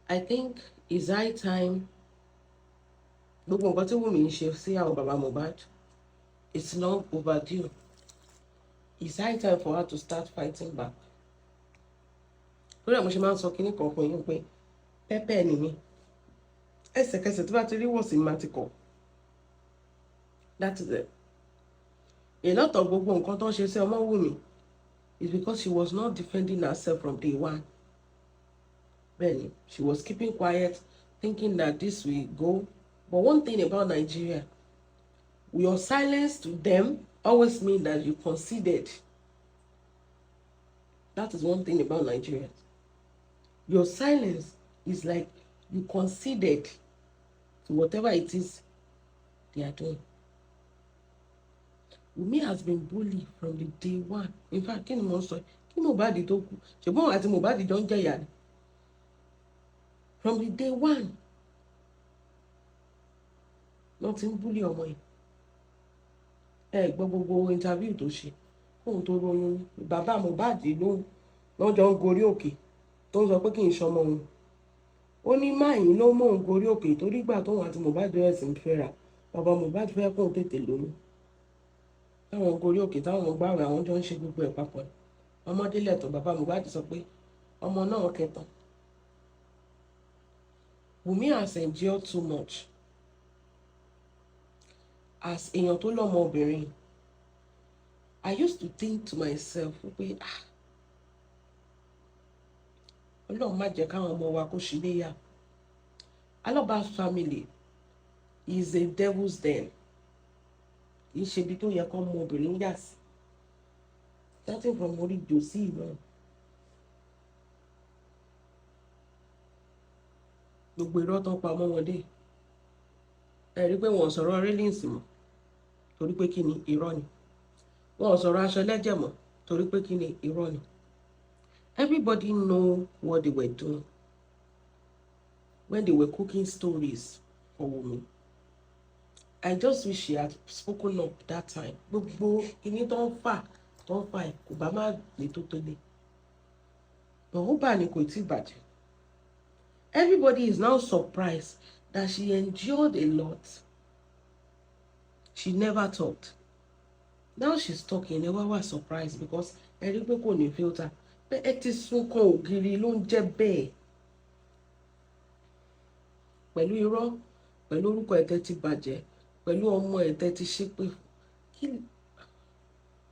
I think it's high time. Gbogbo nǹkan tí Wunmi ń ṣe sí àwọn baba Mohbad, it's long overdue. It's high time for her to start fighting back. Lórí àwọn ṣe máa ń sọ kínní kan fún yín pé pẹ́pẹ́ ni mí. Ẹsẹ̀kẹsẹ̀ tó bá ti rí wọ̀sí máa ti kọ̀. That is it. A lot of gbogbo nǹkan tó ń ṣe sí ọmọ Wunmi is because she was not defending herself from day one. Bẹ́ẹ̀ni, she was keeping quiet, thinking that this will go. But one thing about Nigeria, your silence to them always means that you conceded. That is one thing about Nigeria. Your silence is like you conceded to whatever it is they are doing. Wunmi has been bullied from the day one. In fact, kí ni mo sọ? Kí Mohbad tó kú? Ṣùgbọ́n àti Mohbad jọ ń jẹ̀yà ni. From the day one. Wọ́n ti ń bully ọmọ yìí. Ẹ gbọ́ gbogbo interview tó ṣe. Fóun tó lóyún. Bàbá Mohbad lọ́jọ́ ń gorí òkè. Tó ń sọ pé kì í ṣọmọ òun. Ó ní máyín ló mọ̀ òun gorí òkè torí ìgbà tóun àti Mohbad rẹ̀ sì ń fẹ́ra. Bàbá Mohbad fẹ́ kóun tètè lóyún. Táwọn gorí òkè táwọn gbààwẹ̀ àwọn jọ ń ṣe gbogbo ẹ̀ papọ̀. Ọmọdé lẹ̀tọ̀ bàbá Mohbad sọ pé ọmọ náà kẹtàn. Wunmi has endured too much. As èèyàn tó lọ́mọ obìnrin, I used to think to myself pé Ọlọ́run má jẹ́ káwọn ọmọ wa kó ṣe léyà. Aloba's family is a devil's den. Kì í ṣe ibi tó yẹ kó ọmọ obìnrin yà sí. Starting from orí Josie náà. Gbogbo irọ́ tó ń pa ọmọ wọn dé. Ẹ rí pé wọ́n sọ̀rọ̀ railings mọ́ torí pé kí ni irọ́ ni. Wọ́n sọ̀rọ̀ aṣọ lẹ́jẹ̀ mọ́ torí pé kí ni irọ́ ni. Everybody know what they were doing when they were cooking stories for Wunmi. I just wish she had spoken up that time. Gbogbo kíní tó ń fà kò bá má lè tó lé. But ó bà ní kò tí bàjẹ́. Everybody is now surprised that she endured a lot. She never talked. Now she's talking. They were surprised because ẹ rí pé kò ní filter. Pé ẹ ti sún kan ògiri ló ń jẹ́ bẹ́ẹ̀. Pẹ̀lú irọ́, pẹ̀lú orúkọ ẹ̀tẹ́ ti bàjẹ́, pẹ̀lú ọmọ ẹ̀tẹ́ ti ṣépè,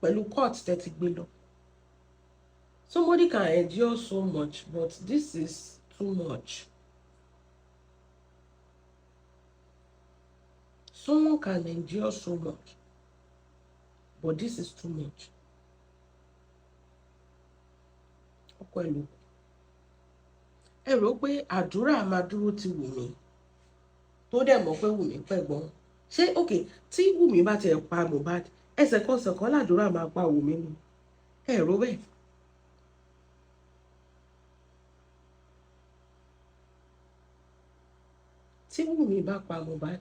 pẹ̀lú court tẹ́ ti gbé lọ. Somebody can endure so much, but this is too much. Someone can endure so much, but this is too much. Ọkọ ẹ̀ ló kù. Ẹ rò pé àdúrà máa dúró ti Wunmi tó dẹ̀ mọ̀ pé Wunmi pẹ̀gbọ́n. Ṣé okay tí Wunmi bá ti pa Mohbad ẹsẹ̀kọsẹ̀kọ́ làdúrà máa pa Wunmi ni? Ẹ rò bẹ́ẹ̀. Tí Wunmi bá pa Mohbad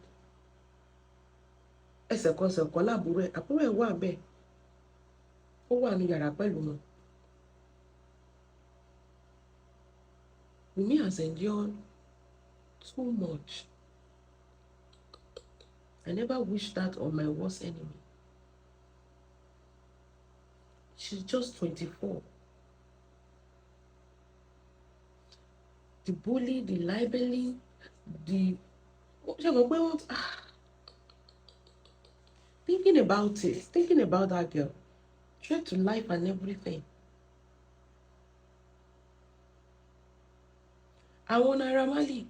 ẹsẹ̀kọsẹ̀kọ́ àbúrò ẹ̀ wà bẹ́ẹ̀. Ó wà ní yàrá pẹ̀lú wọn. Wunmi has endured too much. I never wish that on my worst enemy. She's just 24. The bully, the libeling, thinking about that girl, threat to life and everything. Àwọn Naira Marley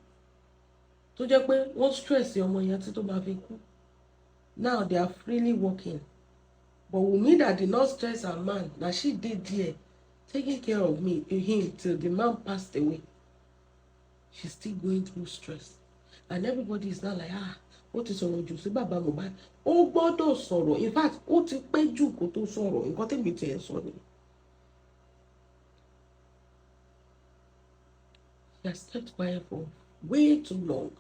tó jẹ́ pé wọ́n stress ọmọ yẹn tí tó máa fi kú. Now they are freely walking. But Wunmi that did not stress her man, that she did there, taking care of him till the man passed away. She's still going through stress. And everybody is now like, ó ti sọ̀rọ̀ jù sí bàbá Mohbad. Ó gbọ́dọ̀ sọ̀rọ̀. In fact, ó ti pẹ́ jù kó tó sọ̀rọ̀. Nǹkan tẹ́mi ti ẹ̀ sọ ni. She has kept quiet for way too long.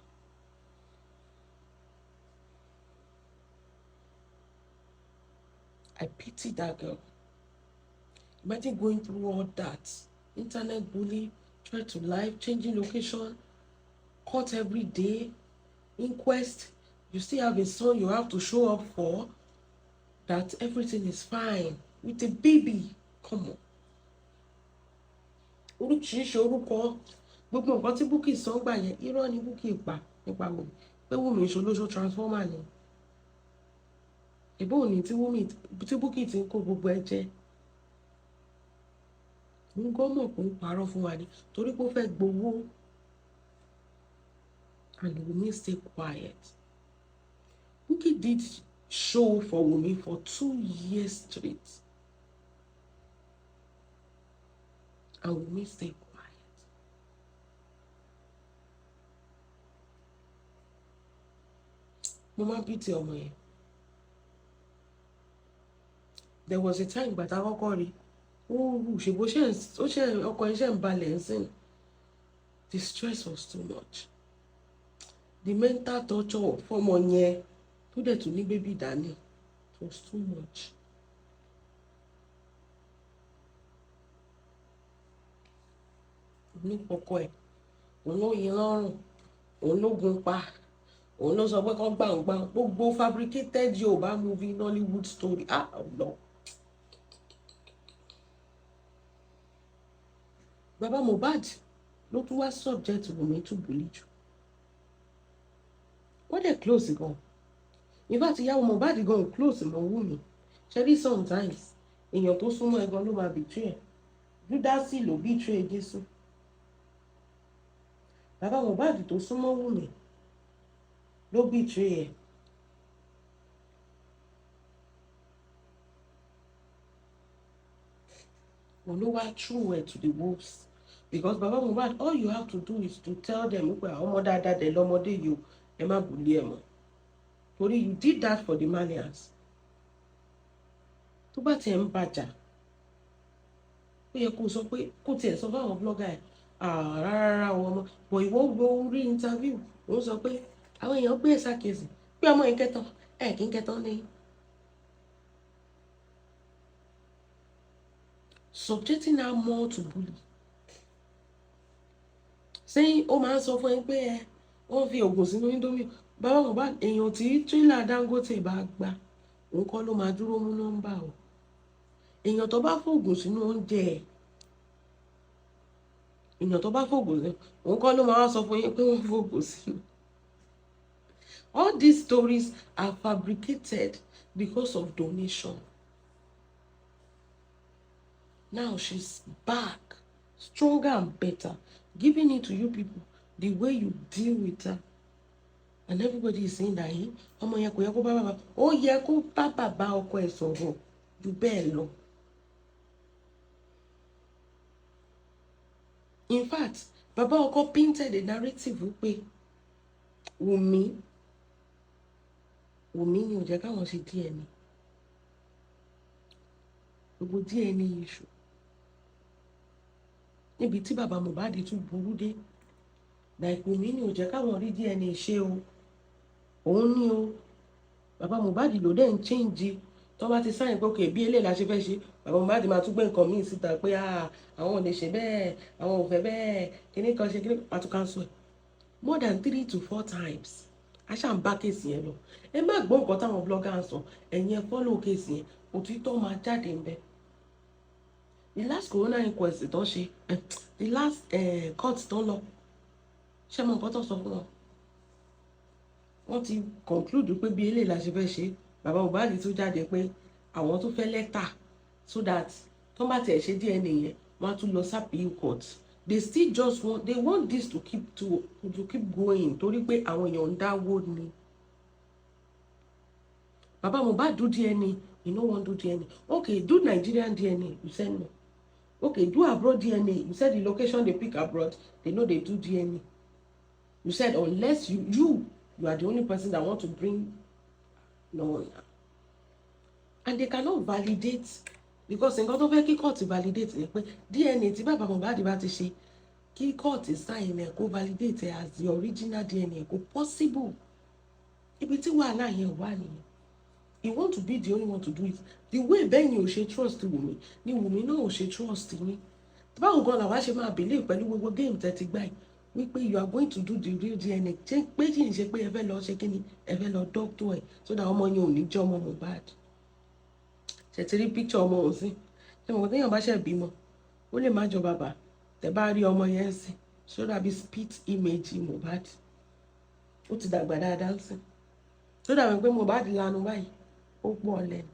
I pity that girl. Imagine going through all that. Internet bullying, threat to life, changing location, court every day, inquest. You still have a son you have to show up for. That everything is fine with a baby. Come on. Oríṣiríṣi orúkọ, gbogbo nǹkan tí Bukky sọ gbà yẹn irọ́ ni Bukky pa nípa Wunmi pé Wunmi ìṣolóṣó transformer ni. Ìbò ní tí Bukky ti ń kó gbogbo ẹ jẹ. Òun gan mọ̀ pé ń parọ́ fún wa ni torí pé ó fẹ́ gbowó. And Wunmi stay quiet. Bukky did show for Wunmi for 2 years straight. And Wunmi stay quiet. Mo máa pity ọmọ yẹn. There was a time but I kọ́kọ́ rí. Ṣe bó ṣe ọkọ iṣẹ́ ń balẹ̀ ń sìn. The stress was too much. The mental torture fọ́mọ yẹn tó dẹ̀ tún ní baby dání. It was too much. Ní ọkọ ẹ̀, òun ló yin lọ́rùn, òun ló gun pa, òun ló sọ pé kán gbàngbàng gbogbo fabricated Yorùbá movie Nollywood story. No. Baba Mihbad ló tún wá subject Wunmi to bully jù. Wọ́n dẹ̀ close gan. In fact, ìyàwó Mihbad gan close mọ́ Wunmi. Ṣebí sometimes èèyàn tó súnmọ́ ẹ gan ló máa betray ẹ. Júdásì ló betray Jésù. Baba Mihbad tó súnmọ́ Wunmi ló betray ẹ. Òun ló wá throw ẹ to the wolves. Because Baba Mihbad, all you have to do is to tell them pé ọmọ dáadáa dẹ̀ lọ́mọdé yìí o, ẹ má bully ẹ mọ́. Torí you did that for the Malians. Tó bá tiẹ̀ ń bàjà, ó yẹ kó sọ pé kó tiẹ̀ sọ fáwọn blogger ẹ̀ rárá ọmọ bọ̀ ìwọ wo rí interview òun sọ pé àwọn èèyàn gbé ẹ̀sà kejì pé ọmọ yẹn kẹtàn kí n kẹtàn ní. Subjecting her more to bully. Sẹ́yìn ó máa ń sọ fún ẹ pé wọ́n fi oògùn sínú Indomie. Baba Mihbad èèyàn tí tírélà Dangote bá gbà òun kọ́ ló máa dúró mú nọ́mbà o. Èèyàn tó bá fògùn sínú oúnjẹ ẹ̀ èèyàn tó bá fògùn sí òun kọ́ ló máa wá sọ fún yín pé wọ́n fògùn sínú. All these stories are fabricated because of donation. Now she's back, stronger and better, giving it to you people the way you deal with her. And everybody is saying that ọmọ yẹn kò yẹ kó bá bàbá ó yẹ kó bá bàbá ọkọ ẹ̀ sọ̀rọ̀ ju bẹ́ẹ̀ lọ. In fact, bàbá ọkọ painted a narrative pé Wunmi ni ò jẹ́ káwọn ṣe DNA. Gbogbo DNA issue. Níbi tí bàbá Mihbad tún burú dé. Like Wunmi ni ò jẹ́ káwọn rí DNA ṣe o. Òun ni o. Bàbá Mihbad ló dẹ̀ ń change. Tó bá ti sáyìn pé okay bí eléyìí la ṣe fẹ́ ṣe. Bàbá Mihbad máa tún gbé nǹkan míì síta pé àwọn ò lè ṣe bẹ́ẹ̀, àwọn ò fẹ́ bẹ́ẹ̀, kíní kan ṣe kíní pàtó cancel ẹ̀. More than 3 to 4 times. Aṣá ń bá kéèsì yẹn lọ. Ẹ má gbọ́ nǹkan táwọn blogger ń sọ. Ẹ̀yin ẹ follow kéèsì yẹn. Òtítọ́ máa jáde ń bẹ. The last corona inquest tó ṣe, the last court tó lọ. Ṣé mọ nǹkan tó sọ fún wọn? Wọ́n ti conclude pé bí eléyìí la ṣe fẹ́ ṣe. Bàbá Mihbad tún jáde pé àwọn tó fẹ́ lẹ́tà so that tó bá tiẹ̀ ṣe DNA yẹn wọ́n á tún lọ sí appeal court. They still just want this to keep going torí pé àwọn èèyàn ń dáwó ni. Baba Mihbad do DNA, you no want do DNA. Okay, do Nigerian DNA, you said no. Okay, do abroad DNA, you said the location they pick abroad, they know they do DNA. You said unless you are the only person that want to bring no. And they cannot validate because nǹkan tó fẹ́ kí court validate ni pé DNA tí Baba Mihbad bá ti ṣe kí court sign ẹ̀ kó validate as the original DNA kò possible. Ibi tí wàhálà yẹn wà nìyẹn. You want to be the only one to do it. The way bẹ́yìn ò ṣe trust Wunmi ni Wunmi náà ò ṣe trust yín. Báwo gan làwa ṣe máa believe pẹ̀lú gbogbo game tẹ́ ti gbà yìí. wípé you are going to do the real DNA ṣé pé kì í ṣe pé ẹ fẹ́ lọ ṣe kí ni ẹ fẹ́ lọ doctor ẹ̀ so that ọmọ yẹn ò ní jẹ́ ọmọ Mohbad. Ṣètìrí picture ọmọ òun sí ṣé mo téèyàn bá ṣẹ̀ bímọ ó lè má jọ bàbá tẹ́ bá rí ọmọ yẹn sí ṣó dàbí spit image Mohbad ó ti dàgbà dáadáa sí ṣó dàbí pé Mohbad lanu báyìí ó pọ̀ lẹ́nu.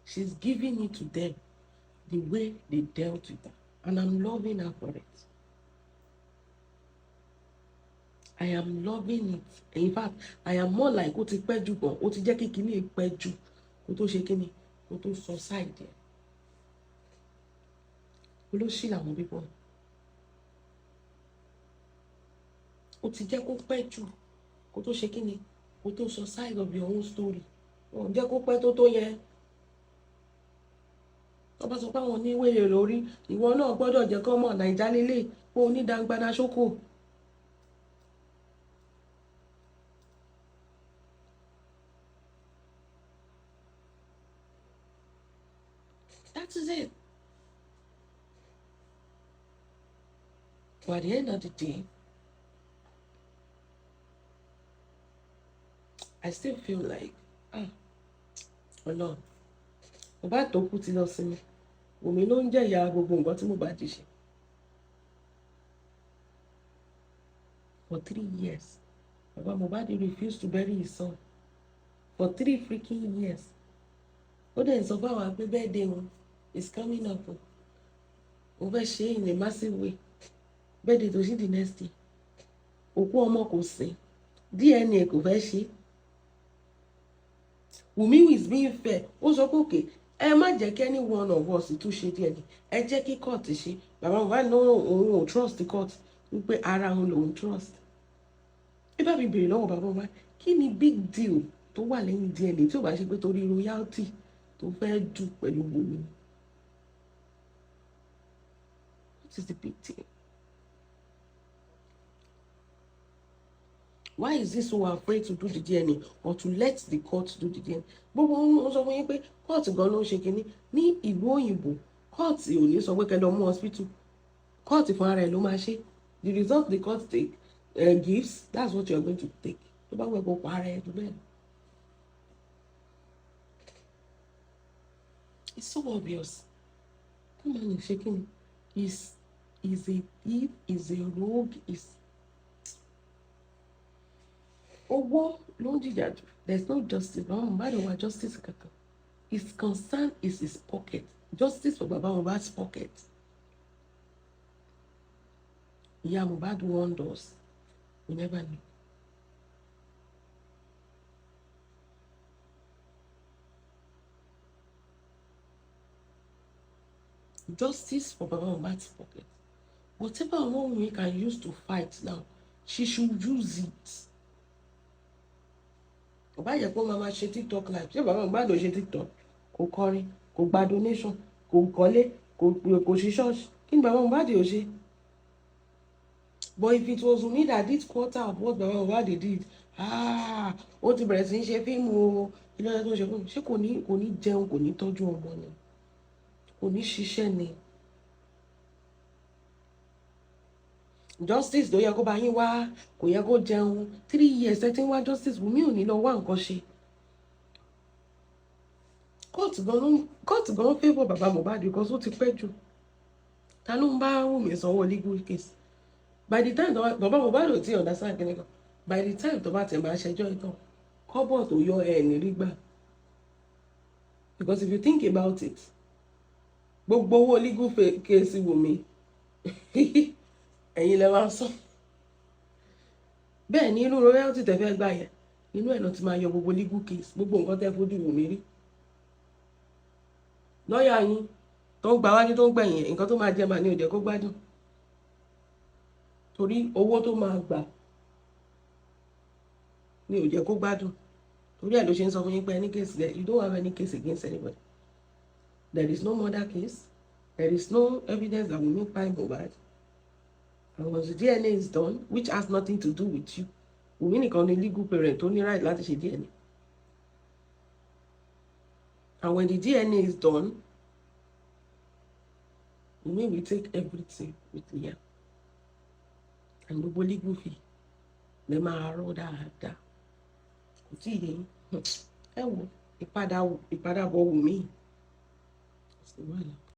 She's giving it to them the way they dealt with her, and I'm loving her for it. I am loving it. In fact, I am more like ó ti pẹ́ jù gan, ó ti jẹ́ kí kíní pẹ́ jù kó tó ṣe kíní kó tó sọ side ẹ̀. Olóṣì làwọn bíbọ̀. Ó ti jẹ́ kó pẹ́ jù kó tó ṣe kíní kó tó sọ side of your own story. Ó jẹ́ kó pẹ́ tó yẹn. Ọba sọ pé àwọn oníwèrè lórí ìwọ náà gbọ́dọ̀ jẹ́ kó mọ̀ Nàìjà lélẹ̀ pé onídàgbàdà ṣókò. That is it. But at the end of the day, I still feel like, Ọlọ́run, bàbá tó kú ti lọ sí mi. Wunmi ló ń jẹ́ ìyá gbogbo nǹkan tí Mohbad ṣe. For 3 years, Baba Mohbad refused to bury his son. For 3 freaking years. Ó dẹ̀ sọ fún àwọn pé birthday wọn is coming up. Ó fẹ́ ṣe in a massive way. Birthday tó ṣe the next day. Òkú ọmọ kò sí. DNA kò fẹ́ ṣe. Wunmi is being fair. Ó sọ pé okay, ẹ má jẹ́ kí any one of us tún ṣe DNA. Ẹ jẹ́ kí court ṣe. Bàbá Mohbad náà òun ò trust the court. Wípé ara òun lòun trust. Ẹ bá mi bèrè lọ́wọ́ bàbá Mohbad, kí ni big deal tó wà lẹ́yìn DNA tí ò bá ṣe pé torí royalty tó fẹ́ dù pẹ̀lú Wunmi? What is the big deal? Why is he so afraid to do the DNA or to let the court do the DNA? Gbogbo wọn sọ fún yín pé court gan ló ń ṣe kínní ní ìlú òyìnbó. Court ò ní sọ pé kẹ́ lọ mú hospital. Court fún ara ẹ̀ ló máa ṣe. The result the court take gives, that's what you are going to take. Tó bá wẹ̀ kó pa ara ẹ̀ tó bẹ́ẹ̀. It's so obvious. Come on, shaking. Is a thief, is a rogue, is. Owó ló ń jìjà jù. There's no justice. Baba Mohbad wà justice kankan. His concern is his pocket. Justice for Baba Mohbad's pocket. Ìyá Mohbad warned us. We never knew. Justice for Baba Mohbad's pocket. Whatever Wunmi can use to fight now, she should use it. Bàbá yẹ kó máa ṣe TikTok live. Ṣé Baba Mohbad ò ṣe TikTok? Kò kọrin, kò gba donation, kò kọ́lé, kò ṣe church. Kí ni Baba Mohbad ò ṣe? But if it was Wunmi that did quarter of what Baba Mohbad did, ó ti bẹ̀rẹ̀ sí í ṣe fíìmù o, ilé ọjọ́ tó ń ṣe fíìmù, ṣé kò ní jẹun, kò ní tọ́jú ọmọ ni, kò ní ṣiṣẹ́ ni. Justice ló yẹ kó bá yín wá, kò yẹ kó jẹun. 3 years ẹ ti ń wá justice, Wunmi ò ní lọ wá nǹkan ṣe. Court gan favour Baba Mohbad because ó ti pẹ́ jù. Ta ló ń bá Wunmi sanwó legal case? By the time Baba Mohbad ò tí ì understand kí ni kan, by the time tó bá tẹ̀ máa ṣẹjọ́ ìtàn, kọ́bọ̀ tó yọ ẹ̀ ní rí gbà. Because if you think about it, gbogbo owó legal case Wunmi ẹ̀yin lẹ wá sọ. Bẹ́ẹ̀ ni inú royalty tẹ́ fẹ́ gbà yẹn, inú ẹ̀ náà ti máa yọ gbogbo legal case, gbogbo nǹkan tẹ́ fojú Wunmi rí. Lọ́ọ̀yà yín tó ń gba wájú tó ń gbẹ̀yìn nǹkan tó máa jẹ́ màá ní ó jẹ́ kó gbádùn. Torí owó tó máa gbà ní ó jẹ́ kó gbádùn. Torí ẹ̀ ló ṣe ń sọ fún yín pé any case there, you don't have any case against anybody. There is no murder case. There is no evidence that Wunmi pa Mohbad. And once the DNA is done, which has nothing to do with you, Wunmi nìkan ni legal parent tó ní right láti ṣe DNA. And when the DNA is done, Wunmi will take everything with Liam and gbogbo legal fee lè máa rọ́ dáadáa kò tí ì yé yín. Ẹ wo ìpadàbọ̀ Wunmi.